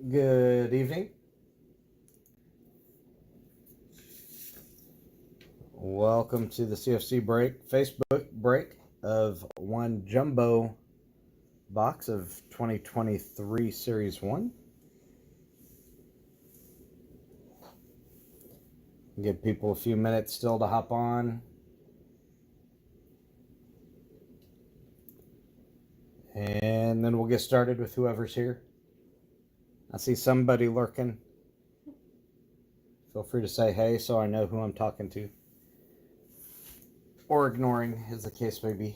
Good evening. Welcome to the CFC break, Facebook break of one jumbo box of 2023 Series 1. Give people a few minutes still to hop on. And then we'll get started with whoever's here. I see somebody lurking. Feel free to say hey so I know who I'm talking to. Or ignoring, as the case may be.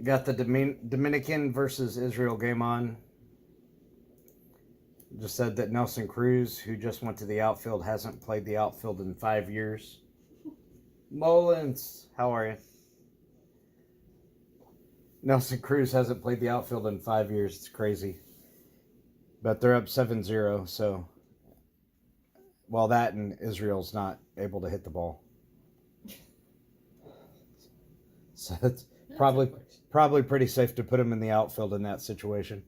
Got the Dominican versus Israel game on. Just said that Nelson Cruz, who just went to the outfield, hasn't played the outfield in 5 years. Mullins, how are you? Nelson Cruz hasn't played the outfield in 5 years. It's crazy. But they're up 7-0, so... Well, that and Israel's not able to hit the ball. So it's probably pretty safe to put him in the outfield in that situation.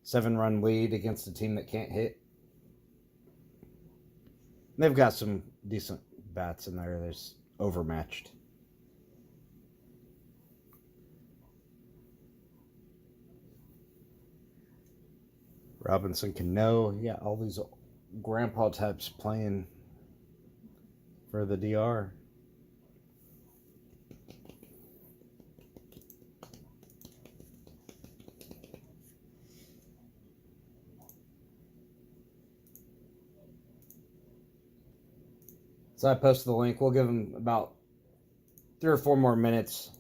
7-run lead against a team that can't hit. They've got some decent bats in there. There's overmatched. Robinson Cano, yeah, all these grandpa types playing for the DR. So I posted the link. We'll give them about 3 or 4 more minutes.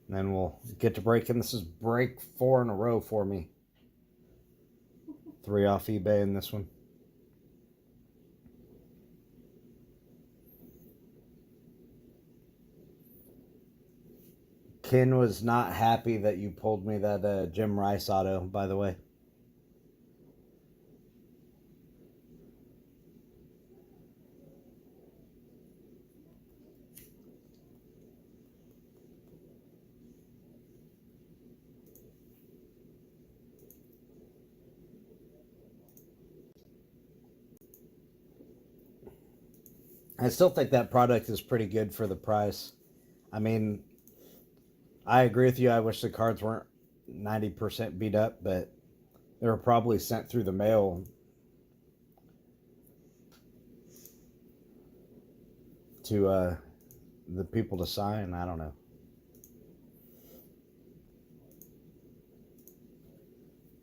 And then we'll get to breaking. This is break 4 in a row for me. 3 off eBay in this one. Ken was not happy that you pulled me that Jim Rice auto, by the way. I still think that product is pretty good for the price. I mean, I agree with you. I wish the cards weren't 90% beat up, but they were probably sent through the mail to the people to sign. I don't know.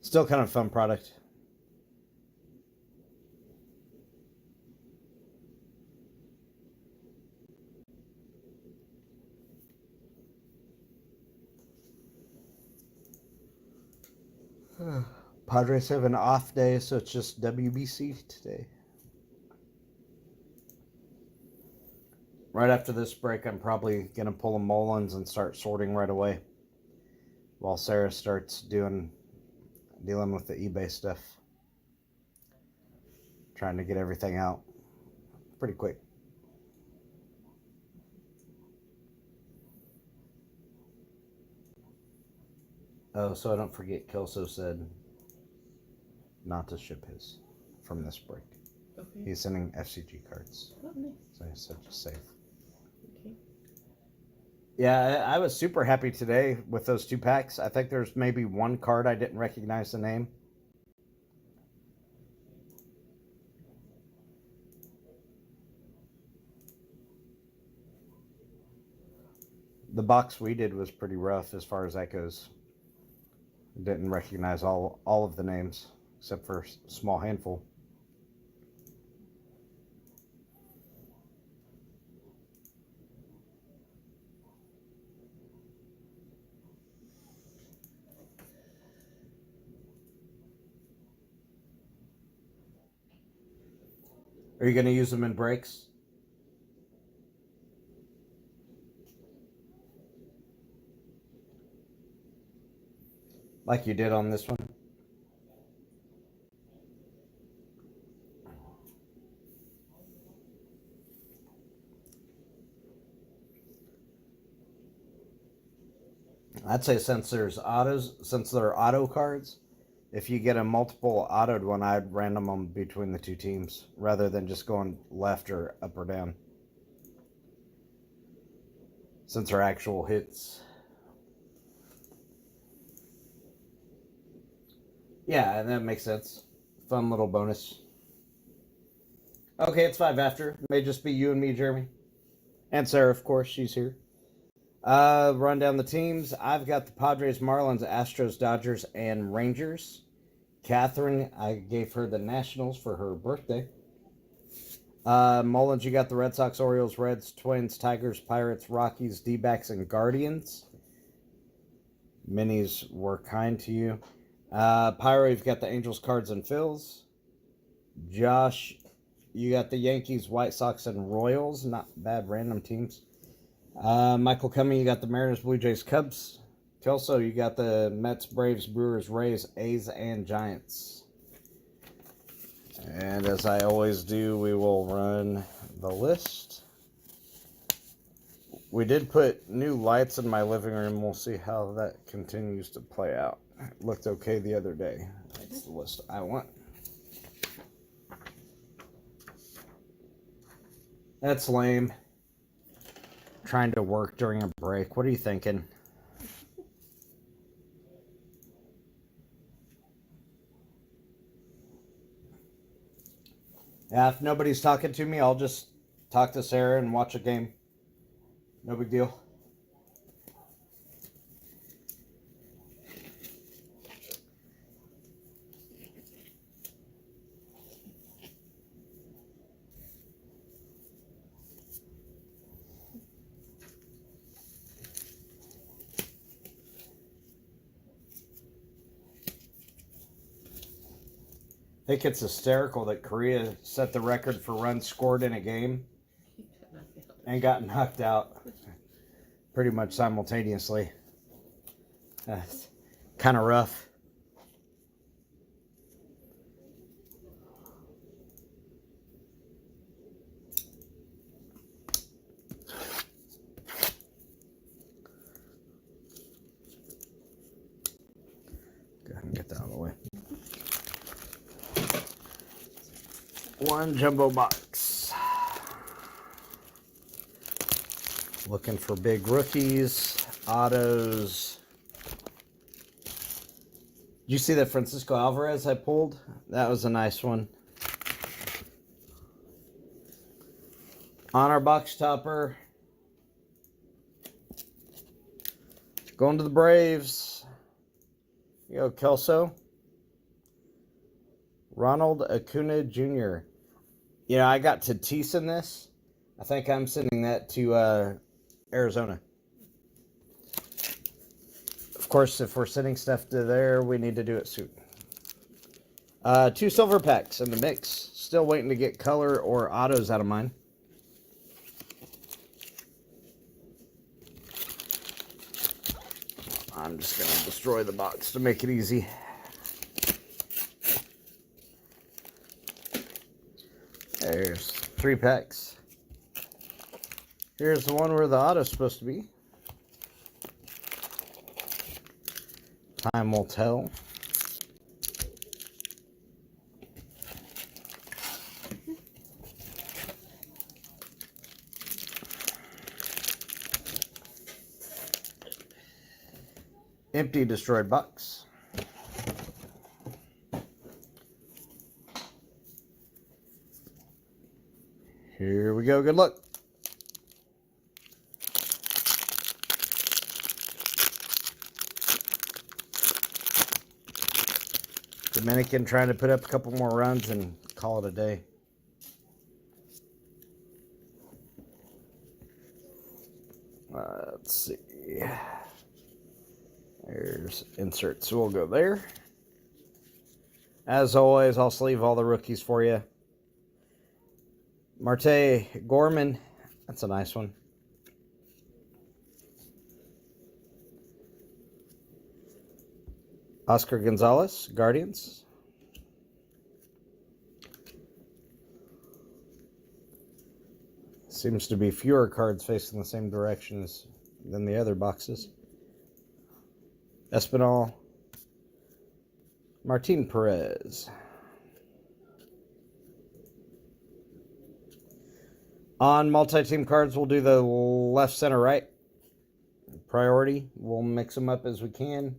Still kind of fun product. Padres have an off day, so it's just WBC today. Right after this break, I'm probably going to pull a Mullins and start sorting right away while Sarah starts dealing with the eBay stuff. Trying to get everything out pretty quick. Oh, so I don't forget, Kelso said not to ship his from this break. Okay. He's sending FCG cards. Oh, nice. So he said just safe. Okay. Yeah, I was super happy today with those 2 packs. I think there's maybe 1 card I didn't recognize the name. The box we did was pretty rough as far as that goes. Didn't recognize all of the names except for a small handful. Are you going to use them in breaks? Like you did on this one? I'd say since there's autos, since they're auto cards, if you get a multiple autoed one, I'd random them between the two teams rather than just going left or up or down. Since they're actual hits. Yeah, that makes sense. Fun little bonus. Okay, it's 5 after. May just be you and me, Jeremy. And Sarah, of course, she's here. Run down the teams. I've got the Padres, Marlins, Astros, Dodgers, and Rangers. Catherine, I gave her the Nationals for her birthday. Mullins, you got the Red Sox, Orioles, Reds, Twins, Tigers, Pirates, Rockies, D-backs, and Guardians. Minis were kind to you. Pyro, you've got the Angels, Cards, and Phils. Josh, you got the Yankees, White Sox, and Royals. Not bad random teams. Michael Cumming, you got the Mariners, Blue Jays, Cubs. Kelso, you got the Mets, Braves, Brewers, Rays, A's, and Giants. And as I always do, we will run the list. We did put new lights in my living room. We'll see how that continues to play out. It looked okay the other day. That's the list I want. That's lame. Trying to work during a break. What are you thinking? Yeah, if nobody's talking to me, I'll just talk to Sarah and watch a game. No big deal. I think it's hysterical that Korea set the record for runs scored in a game and got knocked out pretty much simultaneously. Kind of rough. Go ahead and get that out of the way. One jumbo box. Looking for big rookies, autos. Did you see that Francisco Alvarez I pulled? That was a nice one. On our box topper. Going to the Braves. Here you go, Kelso. Ronald Acuna Jr. You know, I got Tatis in this. I think I'm sending that to Arizona. Of course, if we're sending stuff to there, we need to do it soon. 2 silver packs in the mix. Still waiting to get color or autos out of mine. I'm just going to destroy the box to make it easy. There's 3 packs. Here's the one where the auto's supposed to be. Time will tell. Empty destroyed box. Here we go. Good luck. Dominican trying to put up a couple more runs and call it a day. Let's see. There's inserts. So we'll go there. As always, I'll sleeve all the rookies for you. Marte Gorman. That's a nice one. Oscar Gonzalez, Guardians. Seems to be fewer cards facing the same direction than the other boxes. Espinal. Martin Perez. On multi-team cards, we'll do the left, center, right. Priority. We'll mix them up as we can.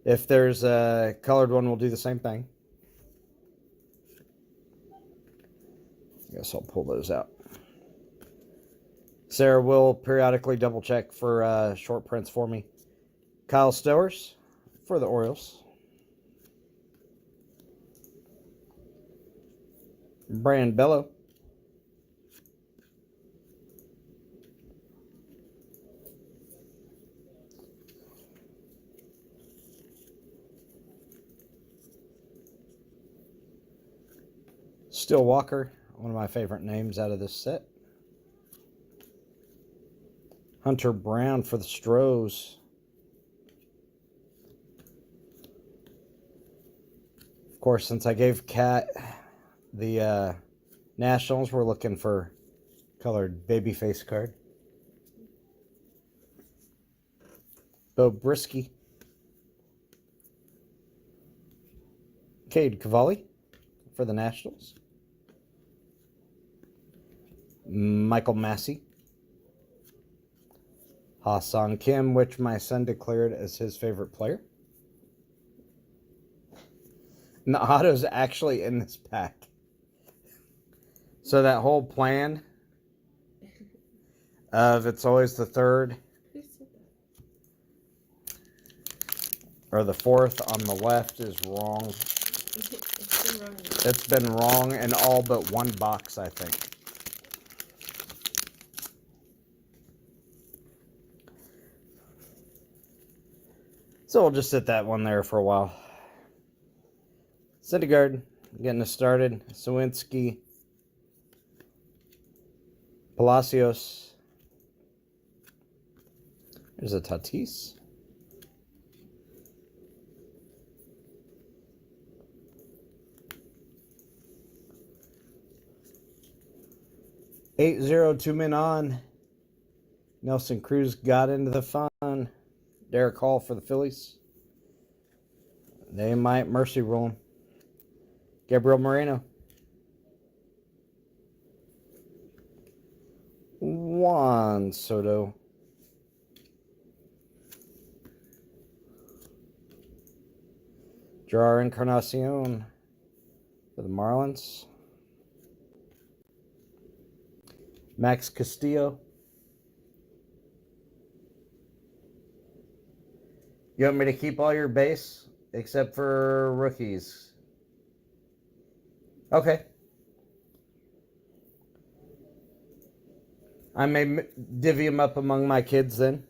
If there's a colored one, we'll do the same thing. I guess I'll pull those out. Sarah will periodically double check for short prints for me. Kyle Stowers for the Orioles. Brandon Bello. Still Walker, one of my favorite names out of this set. Hunter Brown for the Stros. Of course, since I gave Kat the Nationals, we're looking for colored babyface card. Bo Brisky. Cade Cavalli for the Nationals. Michael Massey. Ha-Seong Kim, which my son declared as his favorite player. And the auto's actually in this pack. So that whole plan of it's always the third or the fourth on the left is wrong. It's been wrong in all but one box, I think. So we'll just sit that one there for a while. Syndergaard getting us started. Sawinski. Palacios. There's a Tatis. Eight zero, 2 men on. Nelson Cruz got into the fun. Derek Hall for the Phillies. They might mercy rule him. Gabriel Moreno. Juan Soto. Gerard Encarnacion for the Marlins. Max Castillo. You want me to keep all your base except for rookies? Okay. I may divvy them up among my kids then,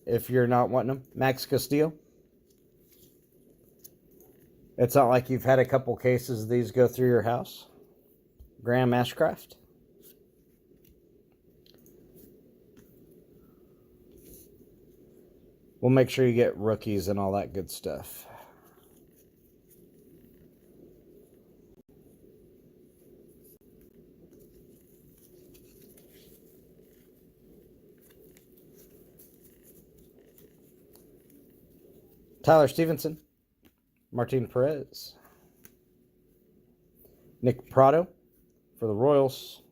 if you're not wanting them. Max Castillo. It's not like you've had a couple cases of these go through your house. Graham Ashcraft. We'll make sure you get rookies and all that good stuff. Tyler Stevenson. Martin Perez. Nick Prado for the Royals.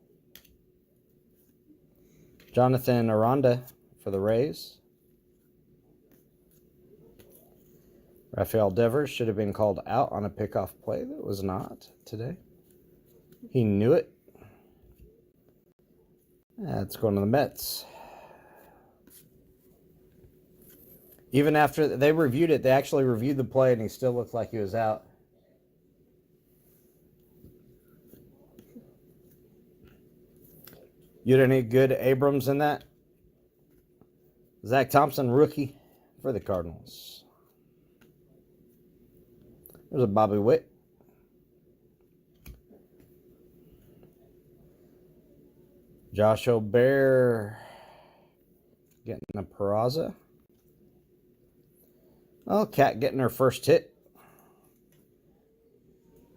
Jonathan Aranda for the Rays. Rafael Devers should have been called out on a pickoff play that was not today. He knew it. That's going to the Mets. Even after they reviewed it, they actually reviewed the play and he still looked like he was out. You had any good Abrams in that? Zach Thompson, rookie for the Cardinals. There's a Bobby Witt. Josh O'Bear getting a Peraza. Oh, Cat getting her first hit.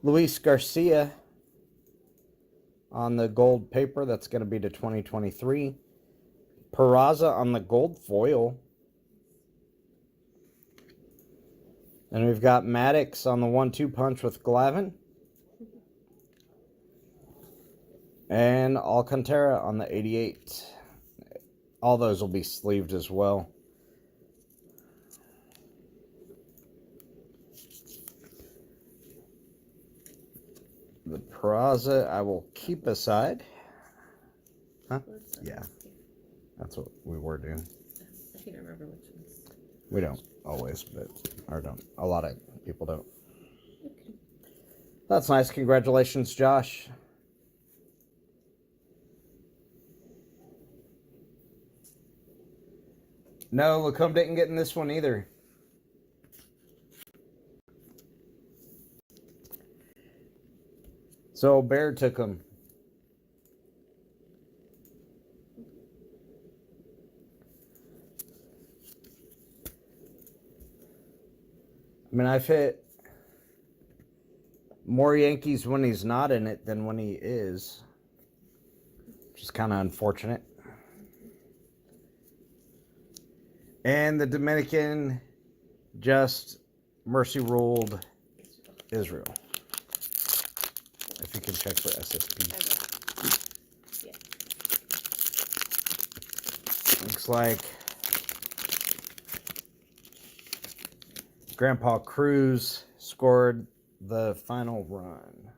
Luis Garcia on the gold paper. That's going to be to 2023. Peraza on the gold foil. And we've got Maddox on the 1-2 punch with Glavin. And Alcantara on the 88. All those will be sleeved as well. The Peraza I will keep aside. Huh? Yeah. That's what we were doing. I can't remember which ones. We don't always, but or don't. A lot of people don't. Okay. That's nice. Congratulations, Josh. No, Lacombe didn't get in this one either. So Bear took him. I mean, I've hit more Yankees when he's not in it than when he is. Which is kind of unfortunate. And the Dominican just mercy ruled Israel. If you can check for SSP. Yeah. Looks like Grandpa Cruz scored the final run.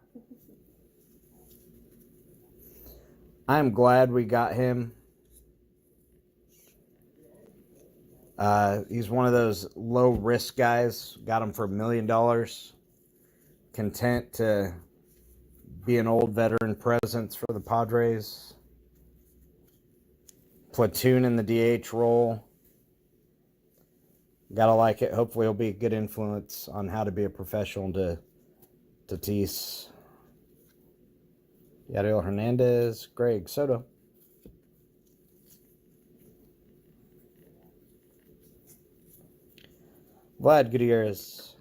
I'm glad we got him. He's one of those low risk guys. Got him for $1 million. Content to be an old veteran presence for the Padres. Platoon in the DH role. Gotta like it. Hopefully he'll be a good influence on how to be a professional to Tatis. Yadiel Hernandez, Greg Soto. Vlad Gutierrez.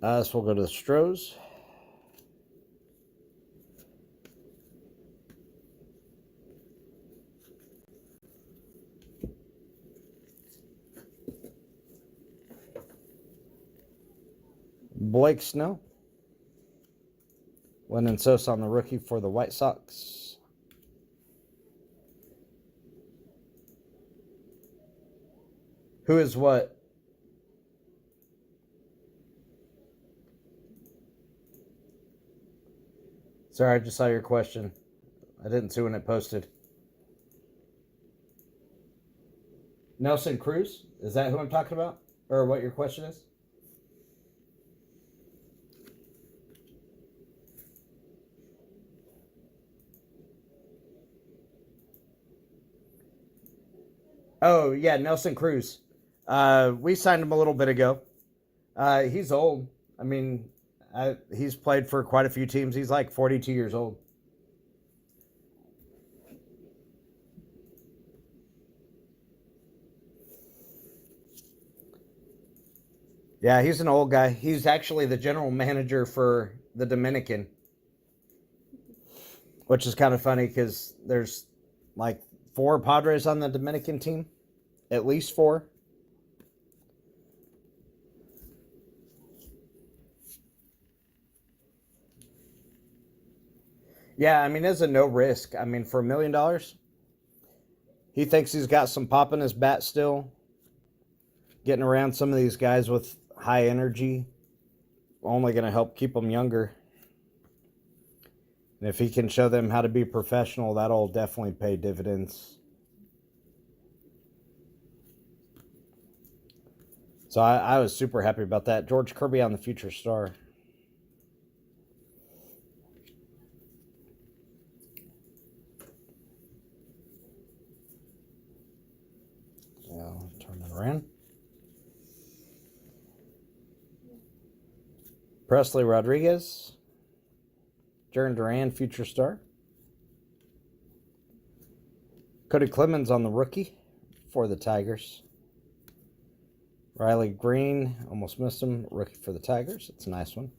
So we'll go to the Stros. Blake Snell. Lennon Sosa on the rookie for the White Sox. Who is what? Sorry, I just saw your question. I didn't see when it posted. Nelson Cruz? Is that who I'm talking about? Or what your question is? Oh, yeah, Nelson Cruz. We signed him a little bit ago. He's old. I mean, he's played for quite a few teams. He's like 42 years old. Yeah, he's an old guy. He's actually the general manager for the Dominican, which is kind of funny because there's like 4 Padres on the Dominican team. At least 4. Yeah, I mean, it's a no risk. I mean, for $1 million, he thinks he's got some pop in his bat still. Getting around some of these guys with high energy, only going to help keep them younger. And if he can show them how to be professional, that'll definitely pay dividends. So I was super happy about that. George Kirby on the Future Star. I'll turn it around. Presley Rodriguez. Jaron Duran, Future Star. Cody Clemens on the rookie for the Tigers. Riley Green, almost missed him, rookie for the Tigers. It's a nice one.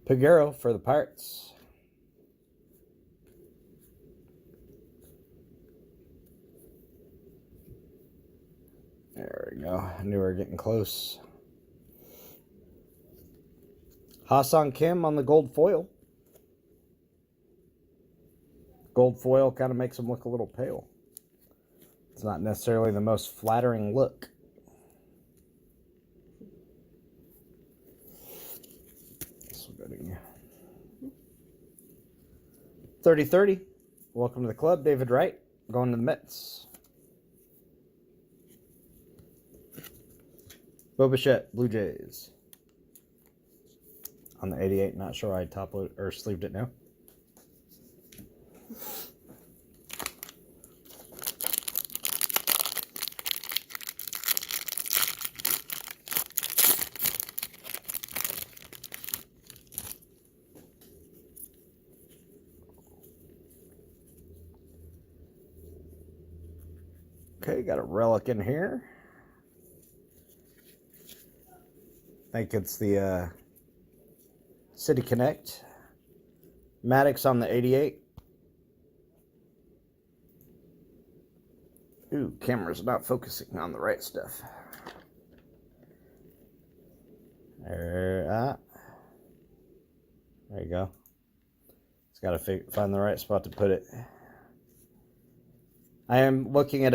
Piguero for the Pirates. There we go. I knew we were getting close. Ha-Seong Kim on the gold foil. Gold foil kind of makes him look a little pale. It's not necessarily the most flattering look. This will go to you. 30-30. Welcome to the club, David Wright. Going to the Mets. Bobichette, Blue Jays. On the 88, not sure I top load or sleeved it now. Okay, got a relic in here. I think it's the City Connect. Maddox on the 88. Ooh, camera's not focusing on the right stuff. There you go. It's got to find the right spot to put it. I am looking at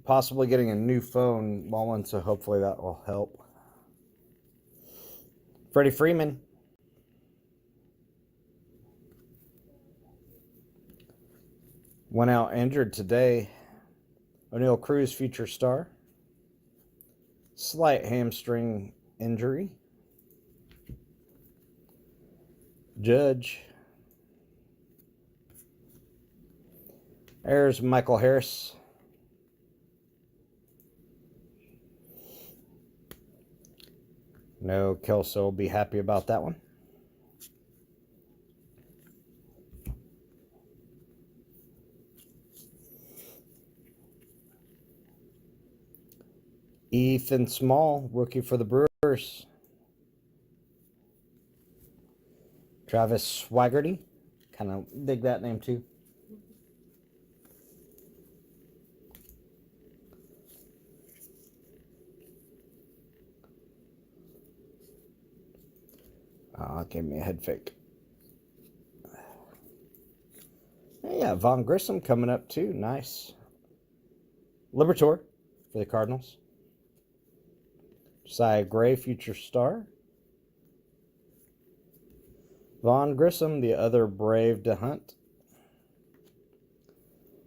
possibly getting a new phone, Mullen, so hopefully that will help. Freddie Freeman. Went out injured today. O'Neal Cruz, future star. Slight hamstring injury. Judge. There's Michael Harris. No, Kelso will be happy about that one. Ethan Small, rookie for the Brewers. Travis Swaggerty. Kind of dig that name too. Gave me a head fake. Yeah, Von Grissom coming up too. Nice. Libertor for the Cardinals. Josiah Gray, future star. Von Grissom, the other Brave to hunt.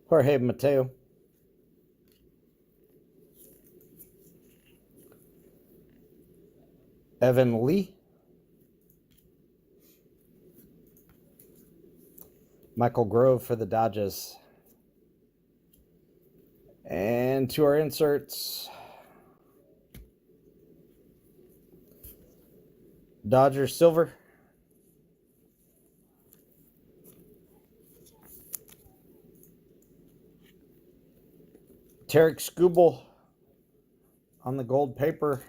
Jorge Mateo. Evan Lee. Michael Grove for the Dodgers. And to our inserts. Dodgers silver. Tarek Skubal on the gold paper.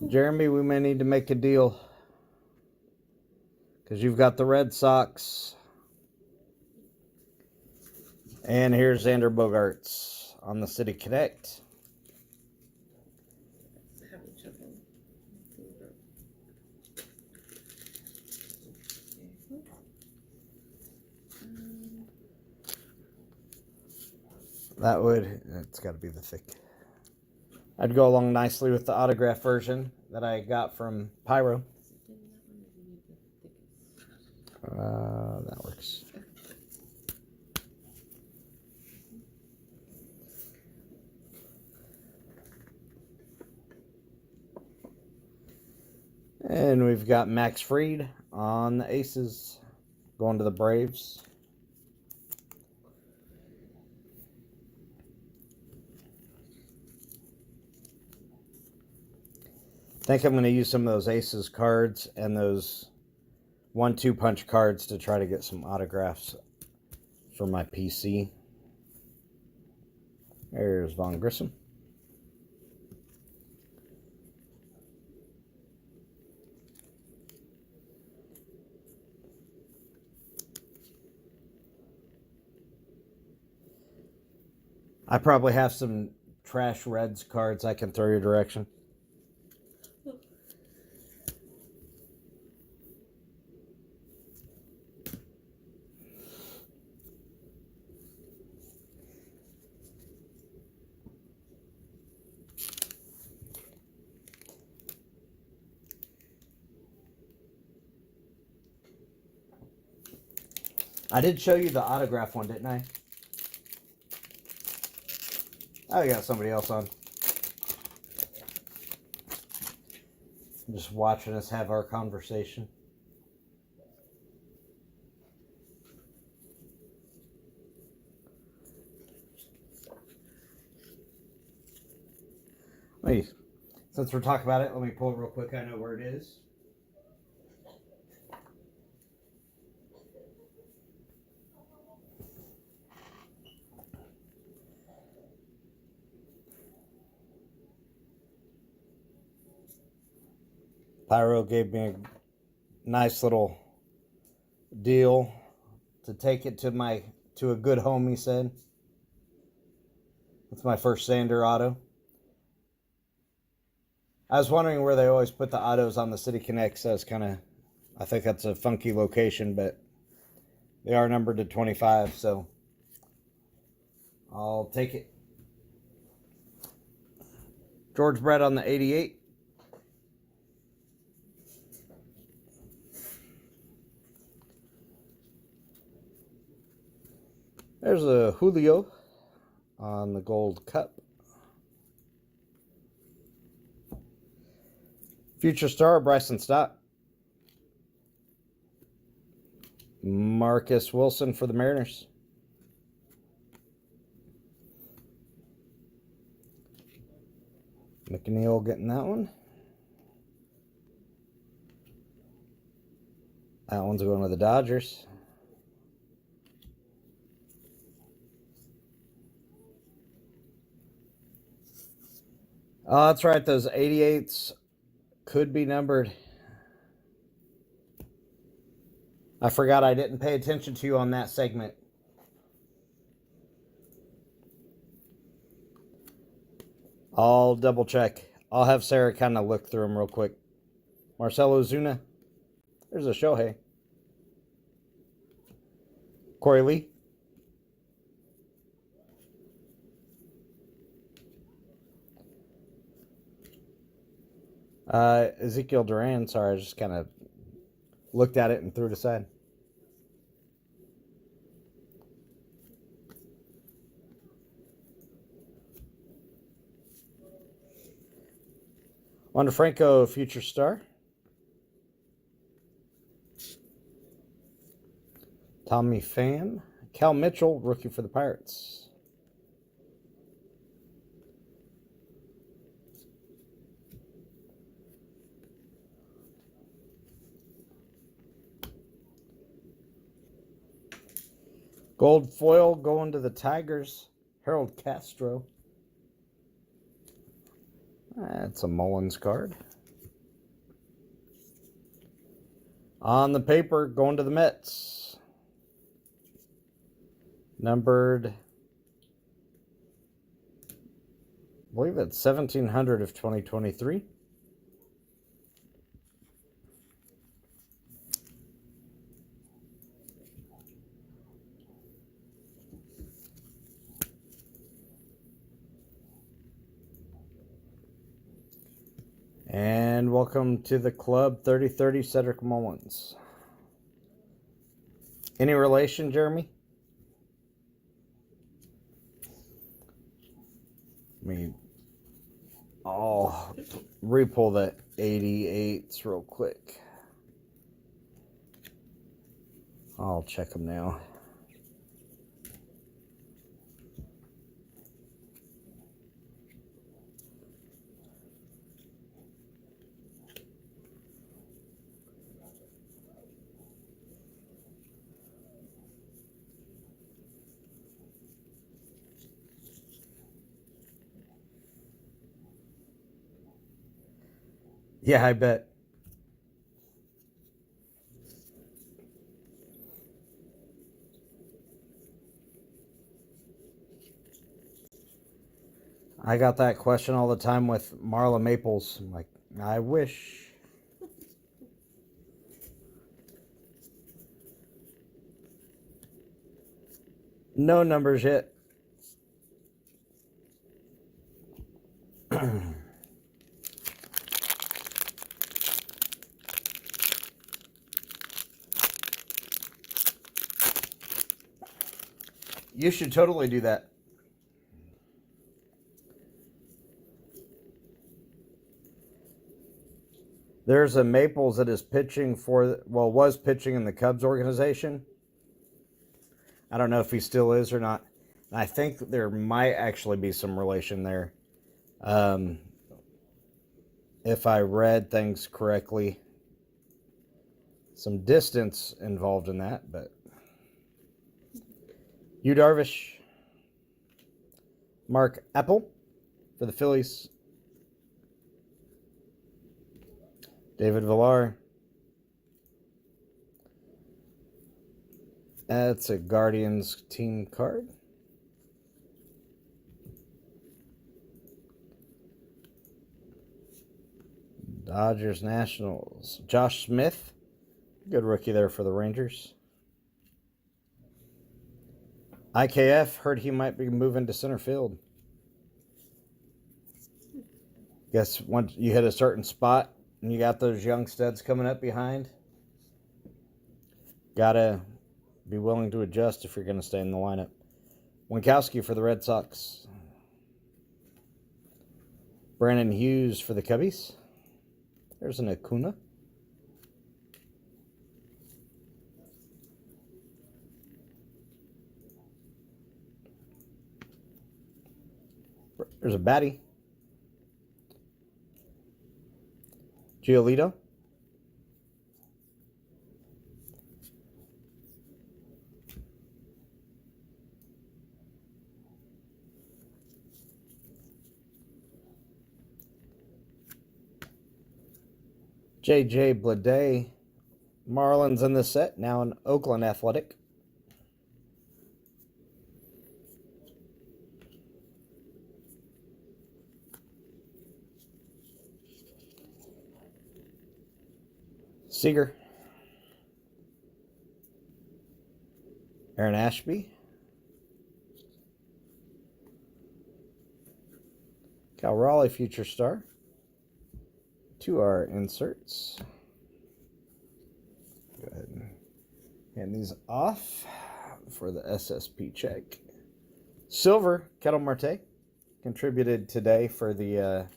Jeremy, we may need to make a deal. Because you've got the Red Sox. And here's Xander Bogaerts on the City Connect. It's got to be the thick. I'd go along nicely with the autograph version that I got from Pyro. That works. And we've got Max Fried on the Aces going to the Braves. I think I'm going to use some of those Aces cards and those 1-2 punch cards to try to get some autographs for my PC. There's Von Grissom. I probably have some trash Reds cards I can throw your direction. I did show you the autograph one, didn't I? Oh, I got somebody else on. Just watching us have our conversation. Wait, since we're talking about it, let me pull it real quick. I know where it is. Pyro gave me a nice little deal to take it to a good home, he said. It's my first Sander auto. I was wondering where they always put the autos on the City Connect, so it's kind of, I think that's a funky location, but they are numbered to 25, so I'll take it. George Brett on the 88. There's a Julio on the Gold Cup. Future Star, Bryson Stott. Marcus Wilson for the Mariners. McNeil getting that one. That one's going to the Dodgers. Oh, that's right. Those 88s could be numbered. I forgot I didn't pay attention to you on that segment. I'll double check. I'll have Sarah kind of look through them real quick. Marcelo Zuna. There's a Shohei. Corey Lee. Ezekiel Duran. Sorry, I just kind of looked at it and threw it aside. Wander Franco, Future Star. Tommy Pham. Cal Mitchell, rookie for the Pirates. Gold foil going to the Tigers. Harold Castro. That's a Mullins card. On the paper, going to the Mets. Numbered, I believe it's 1700 of 2023. And welcome to the club, 3030 Cedric Mullins. Any relation, Jeremy? I'll re-pull that 88s real quick. I'll check them now. Yeah, I bet. I got that question all the time with Marla Maples. I'm like, I wish. No numbers yet. You should totally do that. There's a Maples that is pitching for, well, was pitching in the Cubs organization. I don't know if he still is or not. I think there might actually be some relation there. If I read things correctly. Some distance involved in that, but Yu Darvish, Mark Apple for the Phillies, David Villar. That's a Guardians team card. Dodgers Nationals, Josh Smith. Good rookie there for the Rangers. IKF, heard he might be moving to center field. Guess once you hit a certain spot and you got those young studs coming up behind, gotta be willing to adjust if you're going to stay in the lineup. Winkowski for the Red Sox. Brandon Hughes for the Cubbies. There's an Acuna. There's a Batty. Giolito. J.J. Bleday. Marlins in the set, now an Oakland Athletic. Seager. Aaron Ashby. Cal Raleigh, future star. 2R inserts. Go ahead and hand these off for the SSP check. Silver, Kettle Marte. Contributed today for the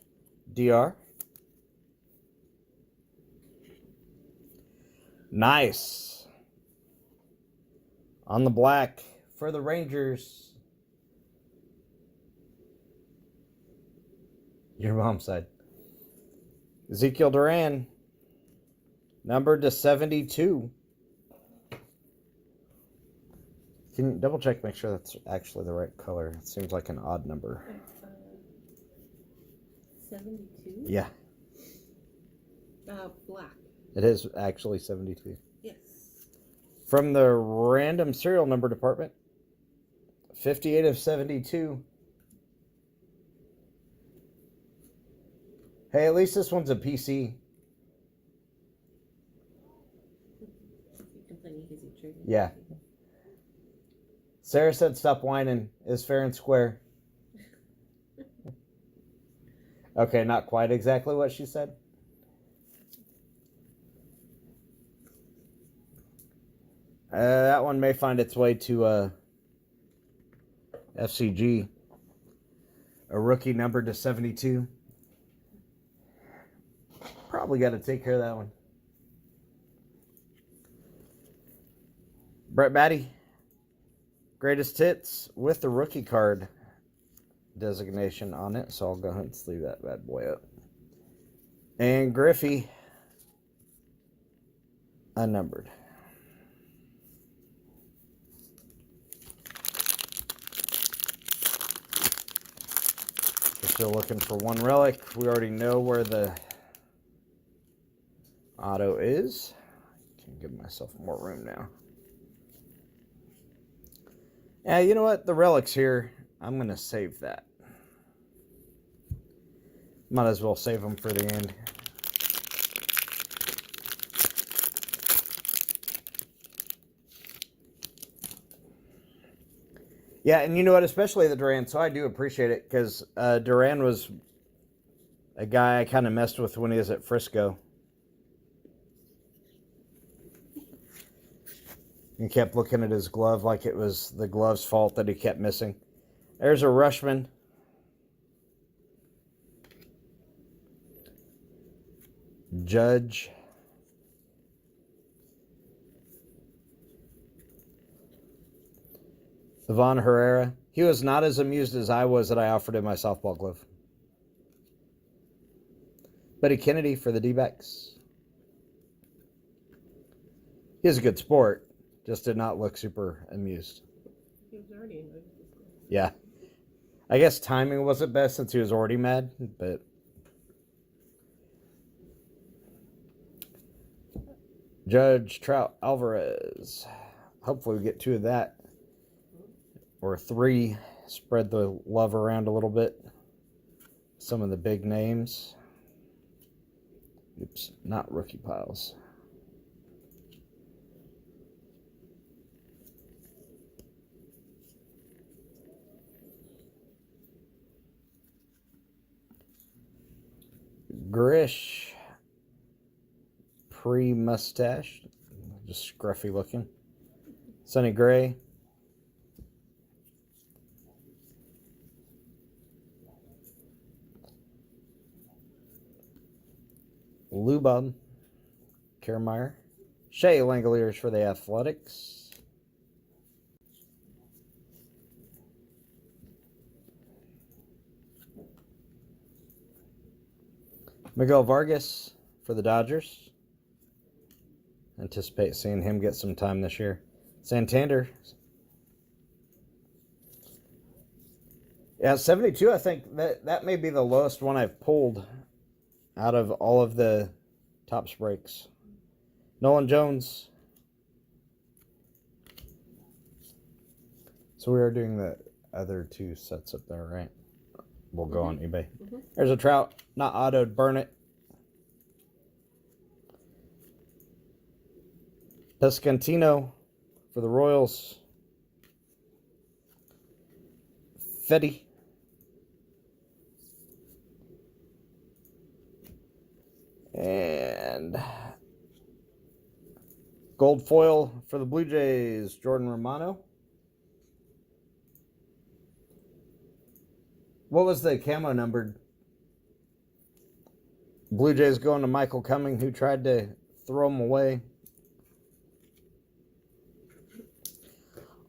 DR. Nice. On the black for the Rangers. Your mom's side. Ezekiel Duran. Numbered to 72. Can you double check, make sure that's actually the right color? It seems like an odd number. 72? Yeah. Black. It is actually 72. Yes. From the random serial number department, 58 of 72. Hey, at least this one's a PC. Yeah. Sarah said stop whining. Is fair and square. Okay, not quite exactly what she said. That one may find its way to FCG. A rookie numbered to 72. Probably got to take care of that one. Brett Batty. Greatest hits with the rookie card designation on it. So I'll go ahead and sleeve that bad boy up. And Griffey. Unnumbered. We're still looking for one relic. We already know where the auto is. I can give myself more room now. Yeah, you know what? The relic's here. I'm going to save that. Might as well save them for the end. Yeah, and you know what? Especially the Duran. So I do appreciate it because Duran was a guy I kind of messed with when he was at Frisco. He kept looking at his glove like it was the glove's fault that he kept missing. There's a Rushman. Judge. Yvonne Herrera. He was not as amused as I was that I offered him my softball glove. Buddy Kennedy for the D-backs. He was a good sport, just did not look super amused. He was already in. Yeah. I guess timing wasn't best since he was already mad, but... Judge Trout Alvarez. Hopefully we get 2 of that. Or 3. Spread the love around a little bit. Some of the big names. Oops, not rookie piles. Grish. Pre-mustache. Just scruffy looking. Sonny Gray. Lubum. Kiermaier. Shea Langoliers for the Athletics. Miguel Vargas for the Dodgers. Anticipate seeing him get some time this year. Santander. Yeah, 72, I think that may be the lowest one I've pulled out of all of the Topps breaks. Nolan Jones. So we are doing the other 2 sets up there, right? We'll go on eBay. There's a Trout, not autoed, burn it. Pescantino for the Royals. Fetty. And gold foil for the Blue Jays, Jordan Romano. What was the camo numbered? Blue Jays going to Michael Cumming, who tried to throw him away.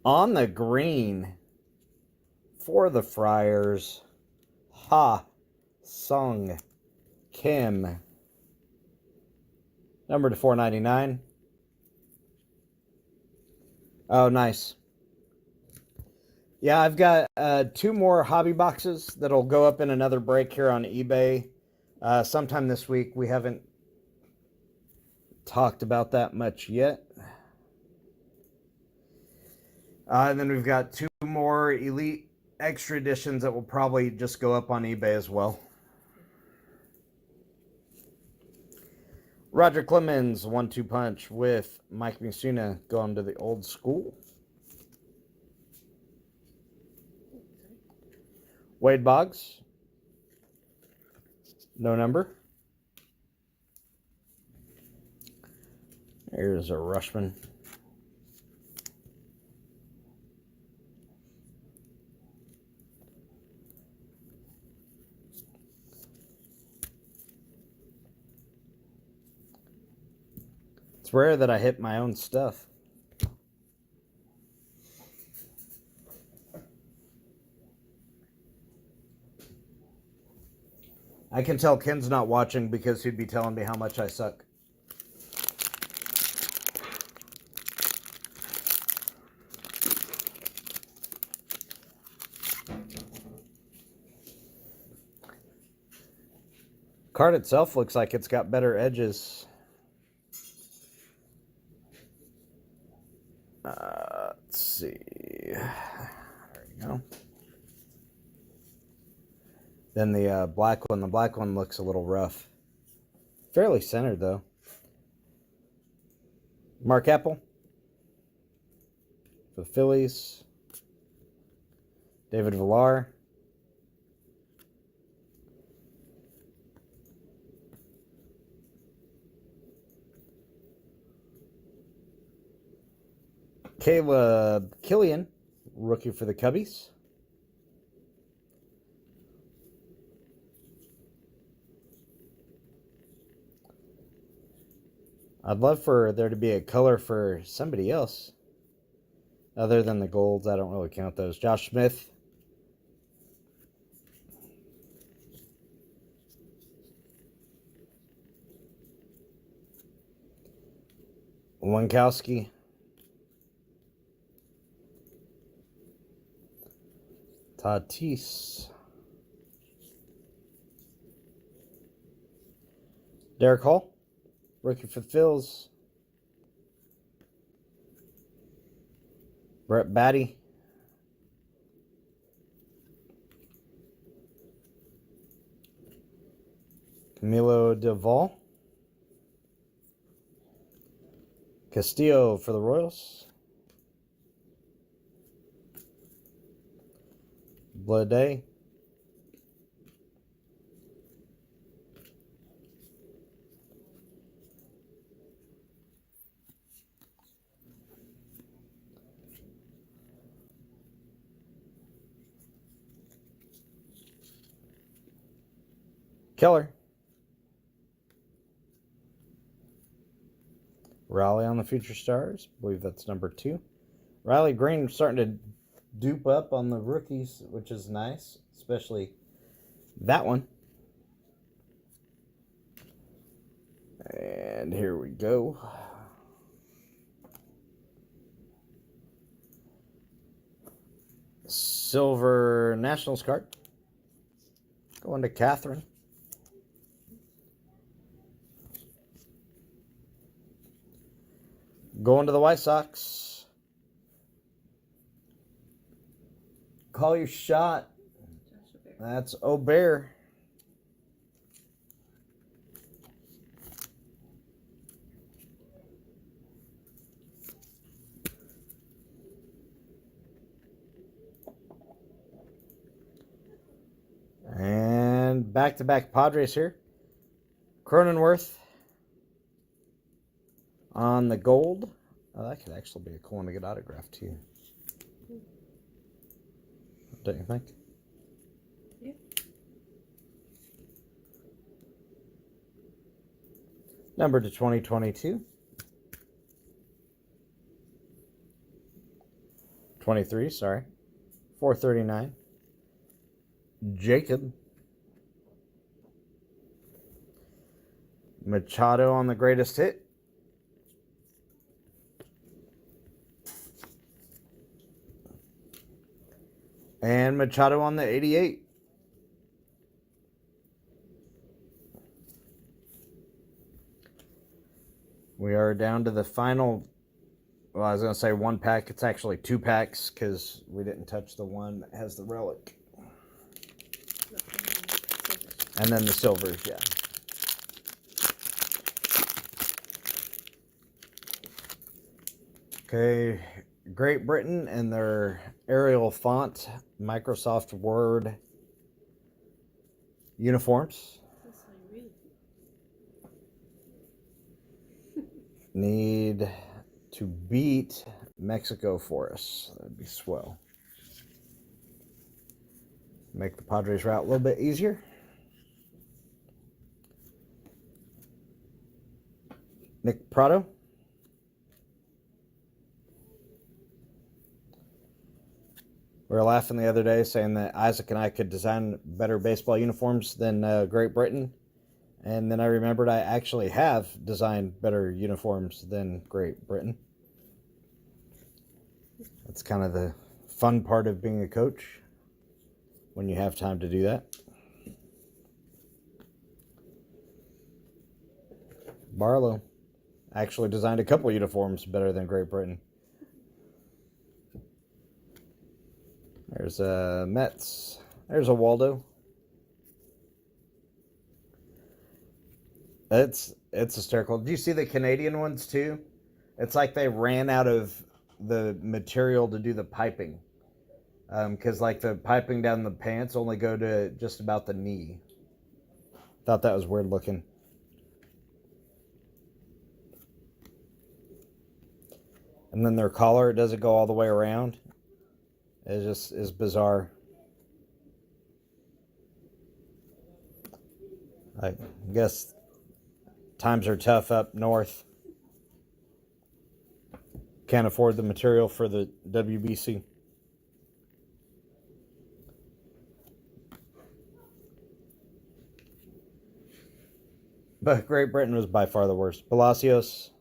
On the green for the Friars, Ha Sung Kim. Number to 499. Oh, nice. Yeah, I've got 2 more hobby boxes that'll go up in another break here on eBay sometime this week. We haven't talked about that much yet. And then we've got 2 more Elite Extra Editions that will probably just go up on eBay as well. Roger Clemens, 1-2 punch with Mike Mussina going to the old school. Wade Boggs. No number. There's a Rushman. It's rare that I hit my own stuff. I can tell Ken's not watching because he'd be telling me how much I suck. Card itself looks like it's got better edges. Let's see. There you go. than the black one. The black one looks a little rough. Fairly centered, though. Mark Apple for the Phillies. David Villar. Caleb Killian, rookie for the Cubbies. I'd love for there to be a color for somebody else other than the golds. I don't really count those. Josh Smith. Winkowski. Tatis. Derek Hall, rookie for the Phils. Brett Batty. Camilo Duvall. Castillo for the Royals. Blade. Keller. Riley on the Future Stars. I believe that's number 2. Riley Green starting to dupe up on the rookies, which is nice, especially that one. And here we go. Silver Nationals card. Going to Catherine. Going to the White Sox. Call your shot. That's O'Bear. And back-to-back Padres here. Cronenworth on the gold. Oh, that could actually be a cool one to get autographed too. Don't you think? Yeah. Number to 2022. 23, sorry. 439. Jacob. Machado on the greatest hit. And Machado on the 88. We are down to the final. Well, I was going to say 1 pack. It's actually 2 packs because we didn't touch the one that has the relic. And then the silvers, yeah. Okay, Great Britain and their Arial font, Microsoft Word uniforms. That's how you read it. Need to beat Mexico for us. That'd be swell. Make the Padres route a little bit easier. Nick Prado. We were laughing the other day saying that Isaac and I could design better baseball uniforms than Great Britain. And then I remembered I actually have designed better uniforms than Great Britain. That's kind of the fun part of being a coach, when you have time to do that. Barlow actually designed a couple uniforms better than Great Britain. There's a Mets. There's a Waldo. It's hysterical. Do you see the Canadian ones too? It's like they ran out of the material to do the piping. Because like the piping down the pants only go to just about the knee. Thought that was weird looking. And then their collar, it doesn't go all the way around. It just is bizarre. I guess times are tough up north. Can't afford the material for the WBC. But Great Britain was by far the worst. Palacios.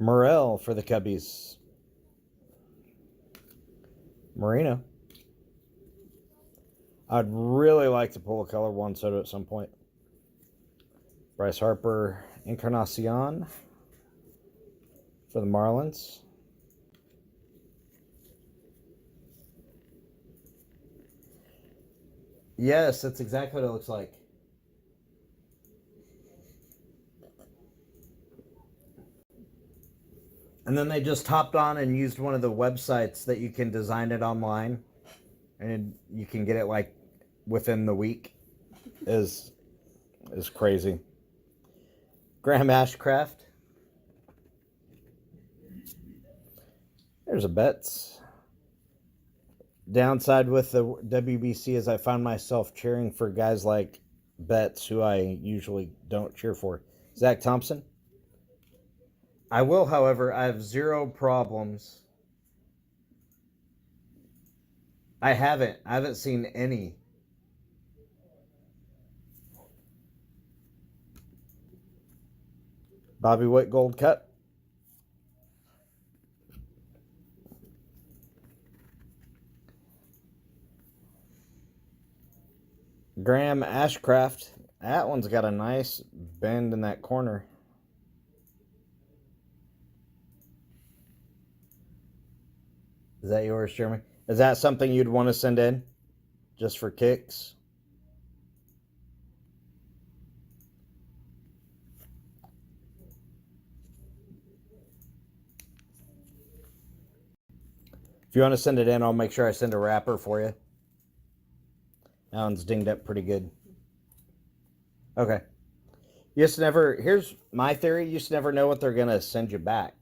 Morel for the Cubbies. Marino. I'd really like to pull a color Juan Soto at some point. Bryce Harper. Encarnacion for the Marlins. Yes, that's exactly what it looks like. And then they just hopped on and used one of the websites that you can design it online, and you can get it like within the week. Is crazy. Graham Ashcraft. There's a Betts. Downside with the WBC is I found myself cheering for guys like Betts, who I usually don't cheer for. Zach Thompson. I will, however, I have zero problems. I haven't seen any. Bobby Witt Gold Cup. Graham Ashcraft. That one's got a nice bend in that corner. Is that yours, Jeremy? Is that something you'd want to send in? Just for kicks? If you want to send it in, I'll make sure I send a wrapper for you. That one's dinged up pretty good. Okay. You just never, here's my theory, you just never know what they're going to send you back.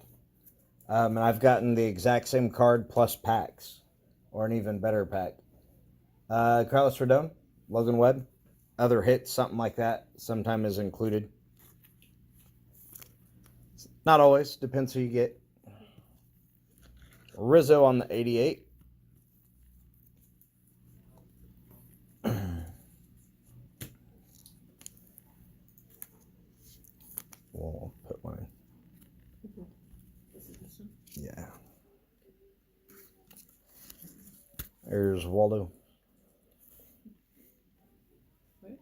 And I've gotten the exact same card plus packs, or an even better pack. Carlos Rodon, Logan Webb, other hits, something like that, sometime is included. Not always, depends who you get. Rizzo on the 88. We'll put mine. This is this one. Yeah. There's Waldo. Where?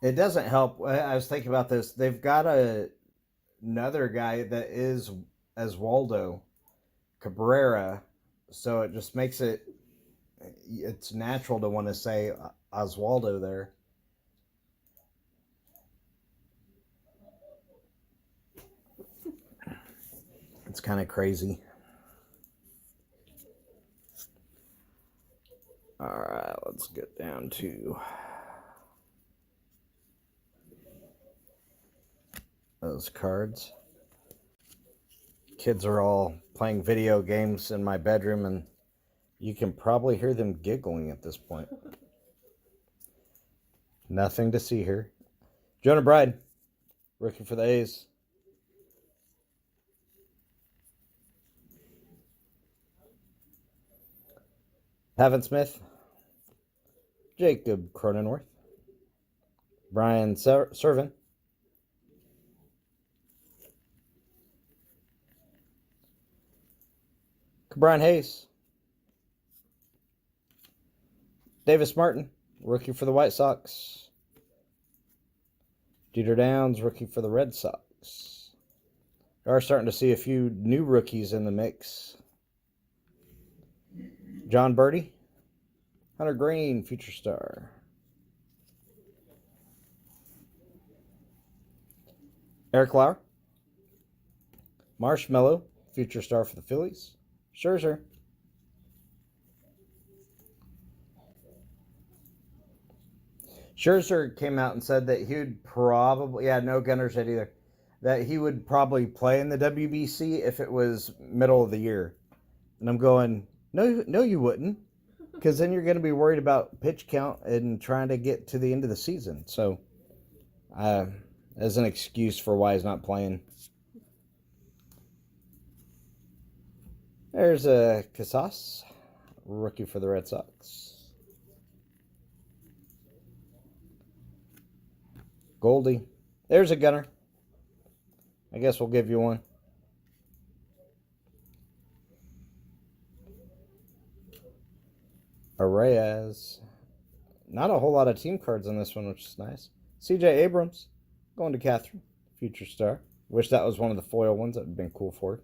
It doesn't help. I was thinking about this. They've got another guy that is as Waldo Cabrera, so it just makes it's natural to want to say Oswaldo there. It's kind of crazy. All right, let's get down to those cards. Kids are all playing video games in my bedroom, and you can probably hear them giggling at this point. Nothing to see here. Jonah Bride, rookie for the A's. Pavin Smith, Jacob Cronenworth, Brian Servin, Brian Hayes, Davis Martin, rookie for the White Sox, Jeter Downs, rookie for the Red Sox, We are starting to see a few new rookies in the mix. John Birdie, Hunter Green, Future Star. Eric Lauer, Marshmello, Future Star for the Phillies. Scherzer. Scherzer came out and said that he would probably, no Gunners hit either, that he would probably play in the WBC if it was middle of the year. And I'm going, no, you wouldn't, because then you're going to be worried about pitch count and trying to get to the end of the season. So, as an excuse for why he's not playing. There's a Casas, rookie for the Red Sox. Goldie. There's a Gunner. I guess we'll give you one. Reyes. Not a whole lot of team cards on this one, which is nice. CJ Abrams. Going to Catherine. Future Star. Wish that was one of the foil ones. That would have been cool for her.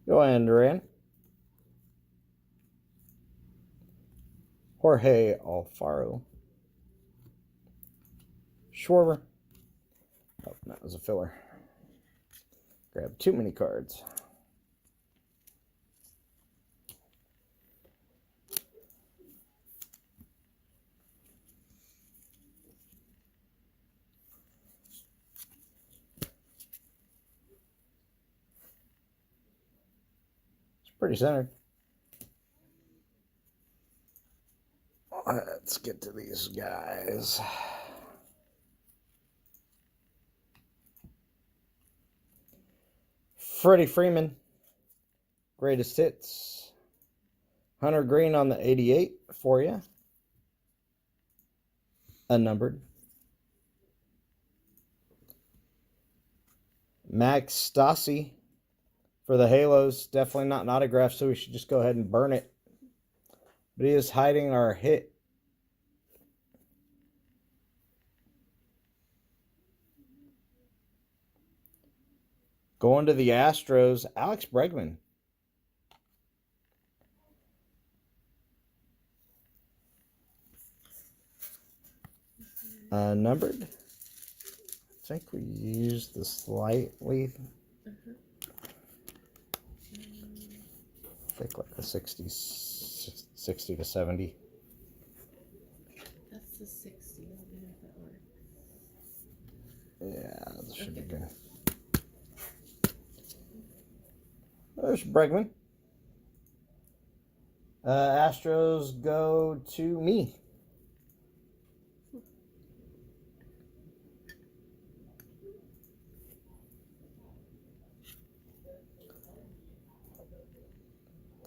Joanne Duran. Jorge Alfaro. Schwarber. Oh, that was a filler. Grabbed too many cards. It's pretty centered. Let's get to these guys. Freddie Freeman, greatest hits. Hunter Green on the 88 for you. Unnumbered. Max Stassi for the Halos. Definitely not an autograph, so we should just go ahead and burn it. But he is hiding our hit. Going to the Astros, Alex Bregman. Numbered. I think we used the slightly. I think like the 60 to 70. That's the 60. Let me know if that works. Yeah, that should be good. There's Bregman. Astros go to me.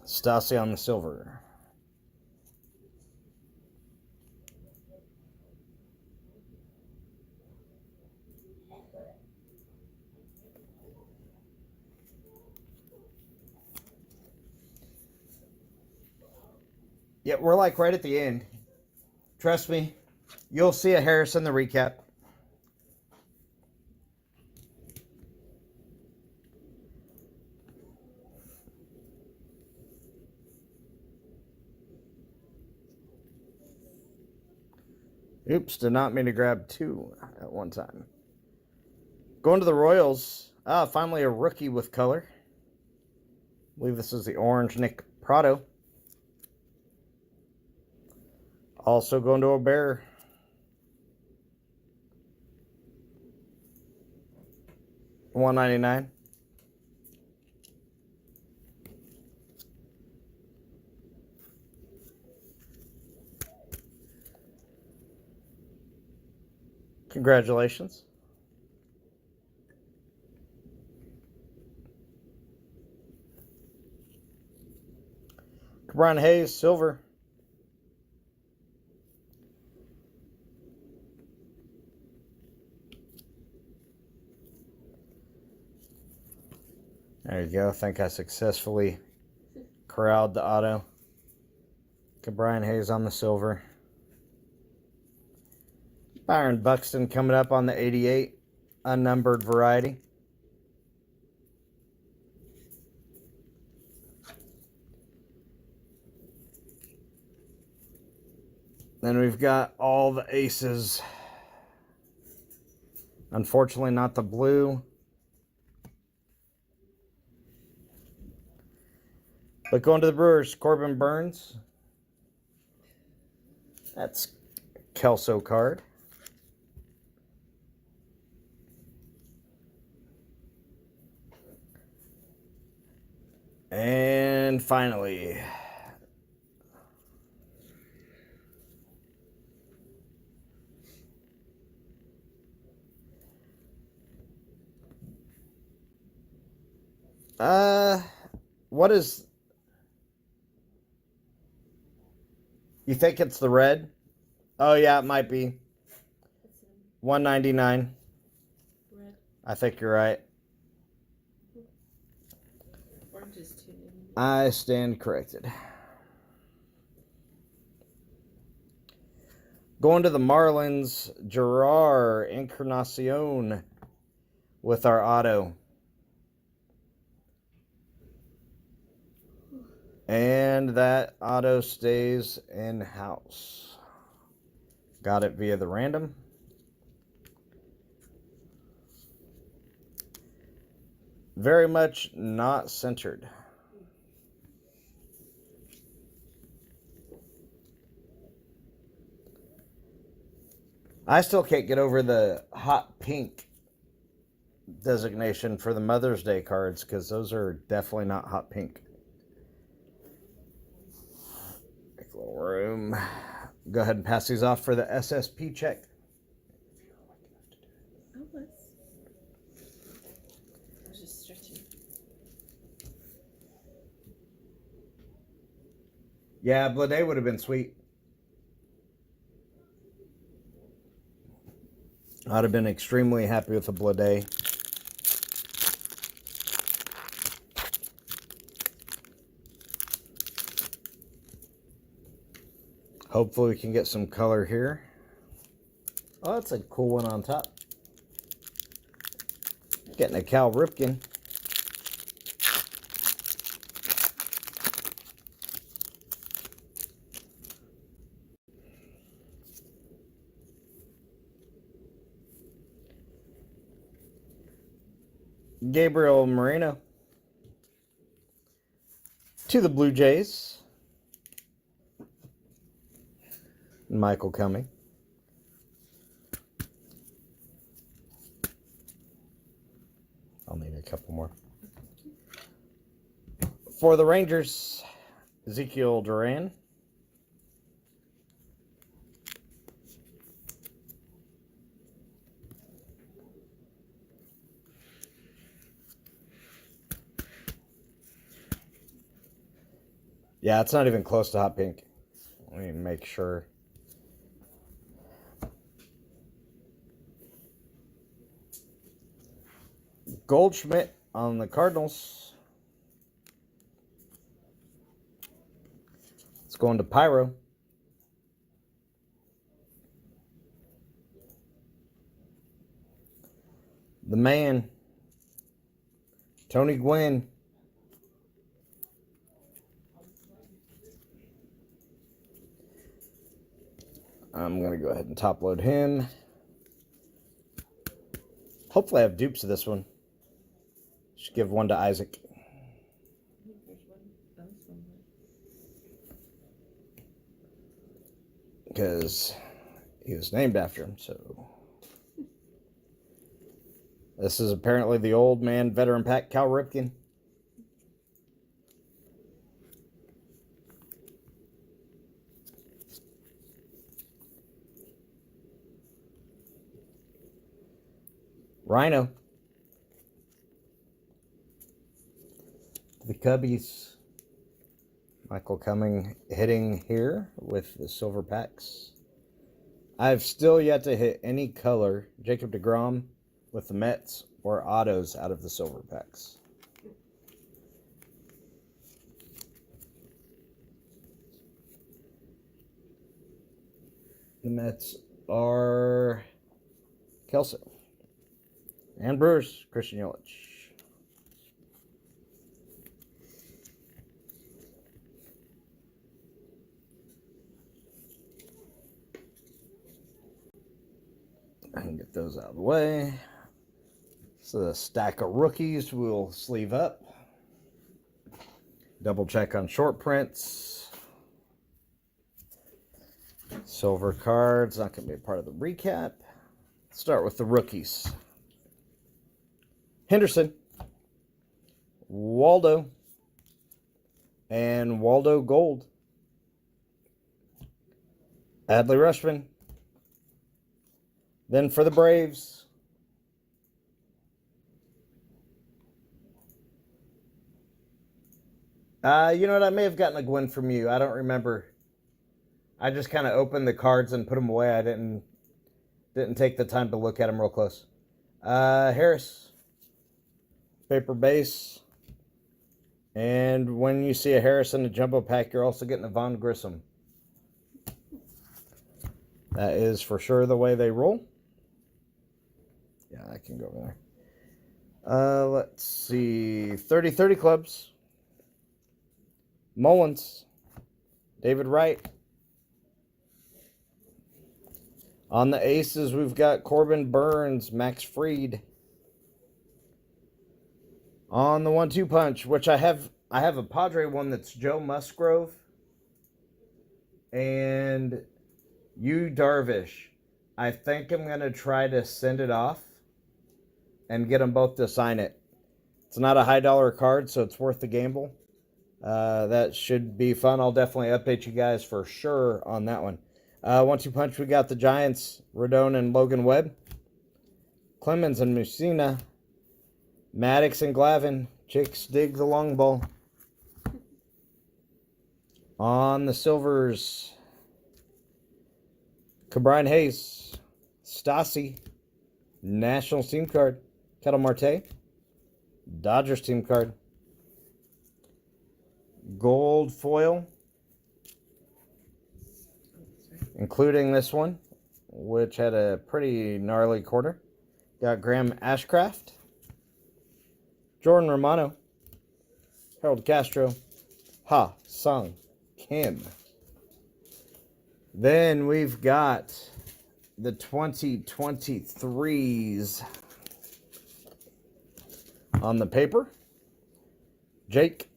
Stassi on the silver. Yeah, we're like right at the end. Trust me, you'll see a Harris in the recap. Oops, did not mean to grab two at one time. Going to the Royals. Finally a rookie with color. I believe this is the orange Nick Prado. Also going to a Bear. $199. Congratulations. Brian Hayes, silver. There you go. I think I successfully corralled the auto. Brian Hayes on the silver. Byron Buxton coming up on the 88, unnumbered variety. Then we've got all the aces. Unfortunately, not the blue. But going to the Brewers, Corbin Burns. That's Kelso card. And finally, what is, you think it's the red? Oh yeah, it might be. What's in $199. red? I think you're right. Orange is $2.99. I stand corrected. Going to the Marlins, Gerard Encarnacion with our auto. And that auto stays in-house. Got it via the random. Very much not centered. I still can't get over the hot pink designation for the Mother's Day cards because those are definitely not hot pink. Make a little room. Go ahead and pass these off for the SSP check. I was just stretching. Yeah, Blade would have been sweet. I'd have been extremely happy with a Blade. Hopefully we can get some color here. Oh, that's a cool one on top. Getting a Cal Ripken. Gabriel Moreno to the Blue Jays. Michael Cumming. I'll need a couple more. For the Rangers, Ezekiel Duran. Yeah, it's not even close to hot pink. Let me make sure. Goldschmidt on the Cardinals. It's going to Pyro. The man, Tony Gwynn. I'm going to go ahead and top load him. Hopefully I have dupes of this one. Should give one to Isaac. I think there's one. Oh, somewhere. Because he was named after him, so. This is apparently the old man veteran pack, Cal Ripken. Rhino. The Cubbies. Michael Cumming hitting here with the silver packs. I've still yet to hit any color Jacob deGrom with the Mets or autos out of the silver packs. The Mets are Kelso. And Brewers, Christian Yelich. I can get those out of the way. So the stack of rookies we'll sleeve up. Double check on short prints. Silver cards, not going to be a part of the recap. Start with the rookies. Henderson, Waldo, and Waldo Gold. Adley Rutschman. Then for the Braves, you know what? I may have gotten a Gwyn from you. I don't remember. I just kind of opened the cards and put them away. I didn't take the time to look at them real close. Harris, paper base. And when you see a Harris in the jumbo pack, you're also getting a Von Grissom. That is for sure the way they roll. Yeah, I can go over there. Let's see. 30-30 clubs. Mullins. David Wright. On the aces, we've got Corbin Burns, Max Fried. On the 1-2 punch, which I have a Padre one that's Joe Musgrove and Yu Darvish. I think I'm going to try to send it off and get them both to sign it. It's not a high dollar card, so it's worth the gamble. That should be fun. I'll definitely update you guys for sure on that one. 1-2 punch, we got the Giants, Rodon and Logan Webb. Clemens and Messina. Maddox and Glavin. Chicks dig the long ball. On the Silvers, Cabrian Hayes, Stassi, Nationals team card, Ketel Marte, Dodgers team card, gold foil, including this one, which had a pretty gnarly quarter. Got Graham Ashcraft, Jordan Romano, Harold Castro, Ha Sung Kim. Then we've got the 2023s on the paper. Jake,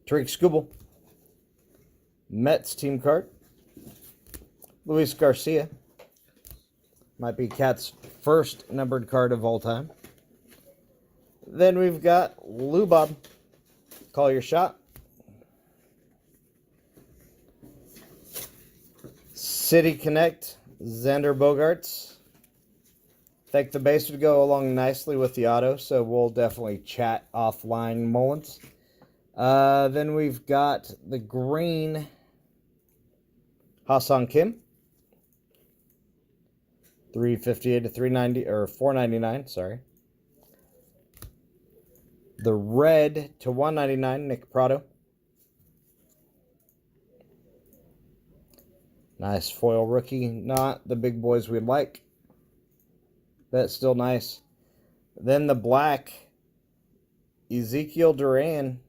Tariq Skubal, Mets team card. Luis Garcia, might be Cat's first numbered card of all time. Then we've got Lou Bob, call your shot. City Connect, Xander Bogaerts. I think the base would go along nicely with the auto, so we'll definitely chat offline Mullins. Then we've got the green Ha-Sung Kim. 358 to 390 or 499, sorry. The red to 199, Nick Prado. Nice foil rookie. Not the big boys we'd like, but still nice. Then the black, Ezekiel Duran.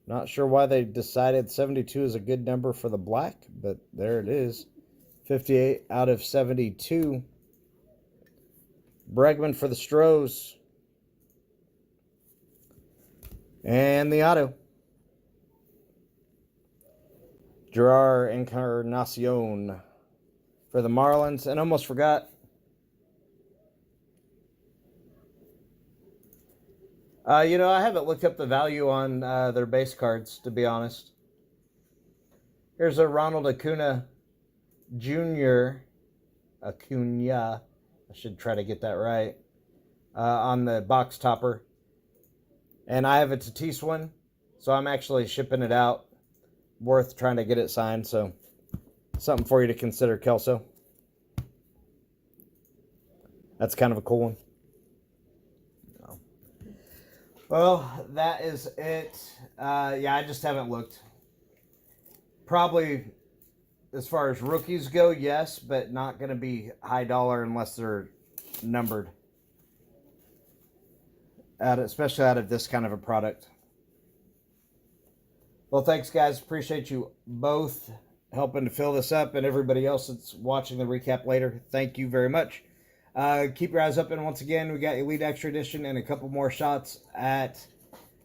Not sure why they decided 72 is a good number for the black, but there it is. 58 out of 72. Bregman for the Stros. And the auto. Gerard Encarnacion for the Marlins. And almost forgot. I haven't looked up the value on their base cards, to be honest. Here's a Ronald Acuna Jr. Acuna. I should try to get that right. On the box topper. And I have a Tatis one, so I'm actually shipping it out. Worth trying to get it signed, so something for you to consider, Kelso. That's kind of a cool one. Well, that is it. Yeah, I just haven't looked. Probably as far as rookies go, yes, but not going to be high dollar unless they're numbered. Especially out of this kind of a product. Well, thanks, guys. Appreciate you both helping to fill this up, and everybody else that's watching the recap later. Thank you very much. Keep your eyes open. Once again, we got Elite Extra Edition and a couple more shots at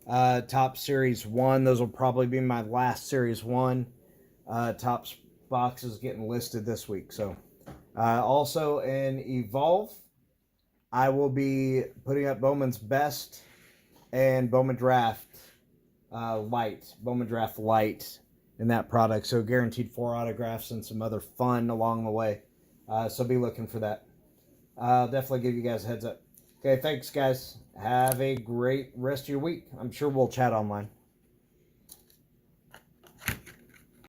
Top Series 1. Those will probably be my last Series 1 Topps boxes getting listed this week. So, also in Evolve, I will be putting up Bowman's Best and Bowman Draft Bowman Draft Light in that product. So guaranteed 4 autographs and some other fun along the way. So be looking for that. Definitely give you guys a heads up. Okay, thanks guys. Have a great rest of your week. I'm sure we'll chat online.